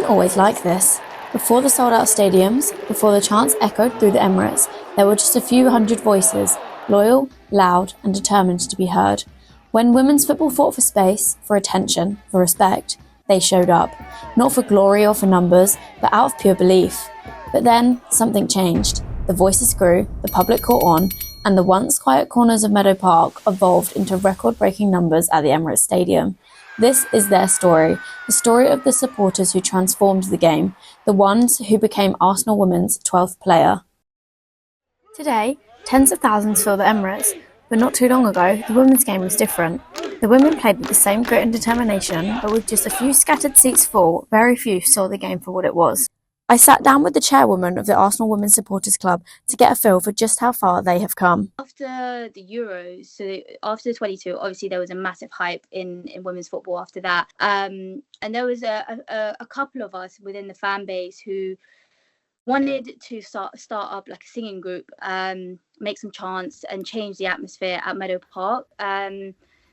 always like this. Before the sold-out stadiums, before the chants echoed through the Emirates, there were just a few hundred voices, loyal, loud, and determined to be heard. When women's football fought for space, for attention, for respect, they showed up. Not for glory or for numbers, but out of pure belief. But then, something changed. The voices grew, the public caught on, and the once quiet corners of Meadow Park evolved into record-breaking numbers at the Emirates Stadium. This is their story, the story of the supporters who transformed the game, the ones who became Arsenal women's 12th player. Today, tens of thousands fill the Emirates, but not too long ago, the women's game was different. The women played with the same grit and determination, but with just a few scattered seats full, very few saw the game for what it was. I sat down with the chairwoman of the Arsenal Women's Supporters Club to get a feel for just how far they have come. After the Euros, so after the 22, obviously there was a massive hype in women's football after that. And there was a couple of us within the fan base who wanted to start up like a singing group, make some chants and change the atmosphere at Meadow Park.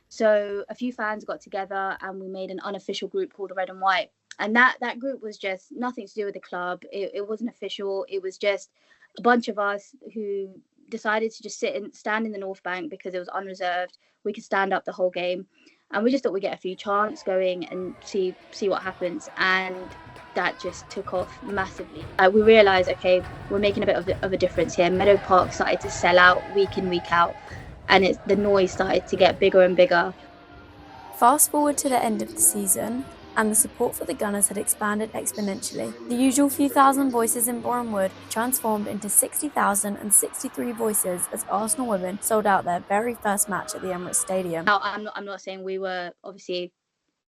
So a few fans got together and we made an unofficial group called the Red and White. And that group was just nothing to do with the club. It wasn't official. It was just a bunch of us who decided to just stand in the North Bank because it was unreserved. We could stand up the whole game. And we just thought we'd get a few chants going and see what happens. And that just took off massively. We realised, okay, we're making a bit of a difference here. Meadow Park started to sell out week in, week out. And the noise started to get bigger and bigger. Fast forward to the end of the season, and the support for the Gunners had expanded exponentially. The usual few thousand voices in Boreham Wood transformed into 60,063 voices as Arsenal women sold out their very first match at the Emirates Stadium. Now, I'm not saying we were obviously,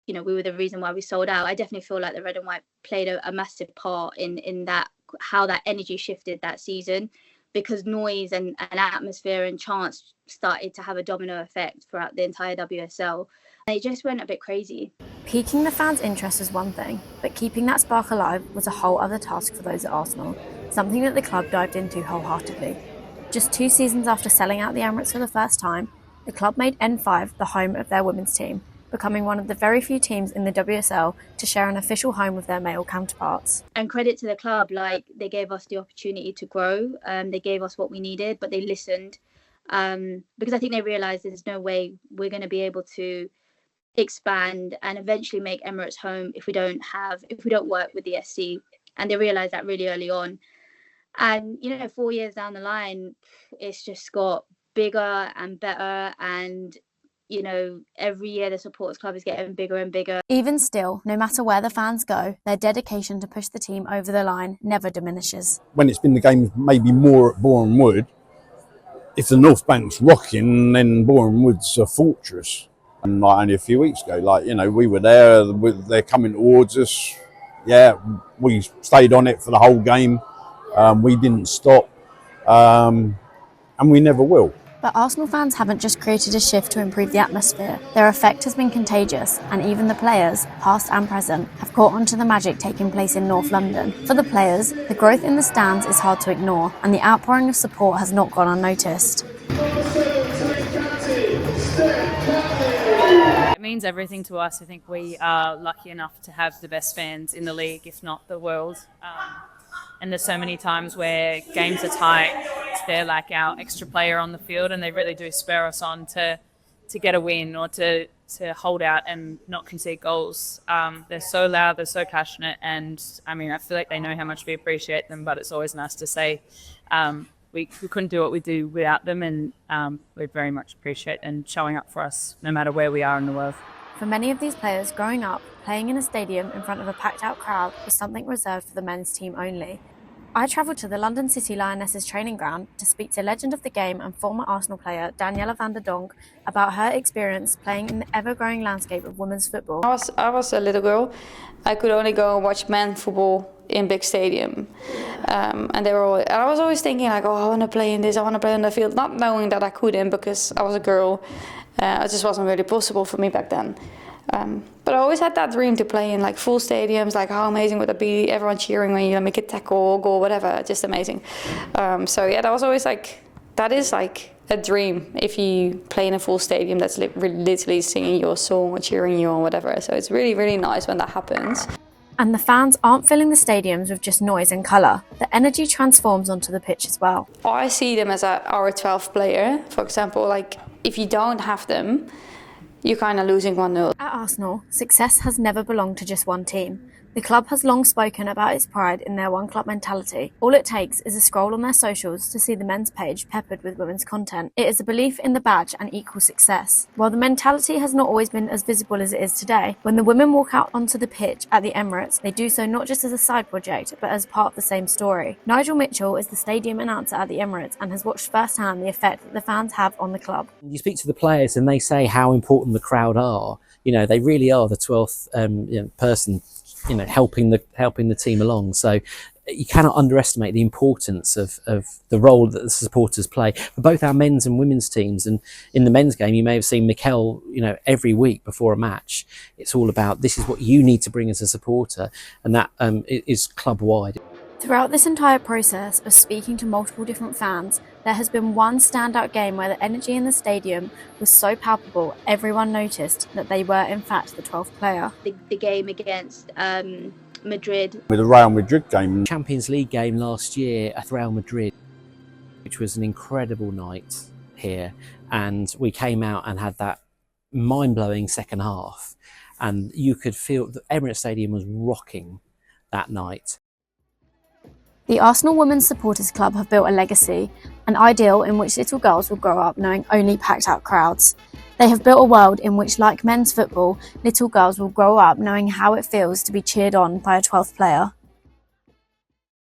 we were the reason why we sold out. I definitely feel like the Red and White played a massive part in that, how that energy shifted that season, because noise and atmosphere and chants started to have a domino effect throughout the entire WSL. And it just went a bit crazy. Piquing the fans' interest was one thing, but keeping that spark alive was a whole other task for those at Arsenal, something that the club dived into wholeheartedly. Just 2 seasons after selling out the Emirates for the first time, the club made N5 the home of their women's team, becoming one of the very few teams in the WSL to share an official home with their male counterparts. And credit to the club, they gave us the opportunity to grow. They gave us what we needed, but they listened, because I think they realised there's no way we're going to be able to expand and eventually make Emirates home if we don't work with the SC. And they realised that really early on. And 4 years down the line, it's just got bigger and better, and every year the supporters club is getting bigger and bigger. Even still, no matter where the fans go, their dedication to push the team over the line never diminishes. When it's been the games maybe more at Boreham Wood, if the North Bank's rocking, then Boreham Wood's a fortress. And only a few weeks ago, we were there, they're coming towards us. Yeah, we stayed on it for the whole game. We didn't stop, and we never will. But Arsenal fans haven't just created a shift to improve the atmosphere. Their effect has been contagious, and even the players, past and present, have caught on to the magic taking place in North London. For the players, the growth in the stands is hard to ignore, and the outpouring of support has not gone unnoticed. It means everything to us. I think we are lucky enough to have the best fans in the league, if not the world. And there's so many times where games are tight, they're like our extra player on the field, and they really do spur us on to get a win or to hold out and not concede goals. They're so loud, they're so passionate, and I feel like they know how much we appreciate them, but it's always nice to say we couldn't do what we do without them, and we very much appreciate and showing up for us no matter where we are in the world. For many of these players, growing up, playing in a stadium in front of a packed-out crowd was something reserved for the men's team only. I travelled to the London City Lionesses training ground to speak to legend of the game and former Arsenal player Danielle Donk about her experience playing in the ever-growing landscape of women's football. I was a little girl. I could only go and watch men's football in big stadium, and I was always thinking I want to play in this, I want to play on the field, not knowing that I couldn't because I was a girl. It just wasn't really possible for me back then. But I always had that dream to play in full stadiums. How amazing would it be? Everyone cheering when you make a tackle or goal, whatever. Just amazing. That was always that is a dream if you play in a full stadium that's literally singing your song or cheering you or whatever. So it's really, really nice when that happens. And the fans aren't filling the stadiums with just noise and colour. The energy transforms onto the pitch as well. I see them as our 12th player. For example, like if you don't have them, you're kind of losing 1-0. At Arsenal, success has never belonged to just one team. The club has long spoken about its pride in their one club mentality. All it takes is a scroll on their socials to see the men's page peppered with women's content. It is a belief in the badge and equal success. While the mentality has not always been as visible as it is today, when the women walk out onto the pitch at the Emirates, they do so not just as a side project, but as part of the same story. Nigel Mitchell is the stadium announcer at the Emirates and has watched firsthand the effect that the fans have on the club. You speak to the players and they say how important the crowd are. You know, they really are the 12th person, helping the team along. So you cannot underestimate the importance of the role that the supporters play for both our men's and women's teams. And in the men's game, you may have seen Mikel, every week before a match. It's all about, this is what you need to bring as a supporter, and that is club wide. Throughout this entire process of speaking to multiple different fans, there has been one standout game where the energy in the stadium was so palpable, everyone noticed that they were in fact the 12th player. The game against Madrid. With the Real Madrid game. Champions League game last year at Real Madrid, which was an incredible night here. And we came out and had that mind-blowing second half. And you could feel the Emirates Stadium was rocking that night. The Arsenal Women's Supporters Club have built a legacy, an ideal in which little girls will grow up knowing only packed out crowds. They have built a world in which, like men's football, little girls will grow up knowing how it feels to be cheered on by a 12th player.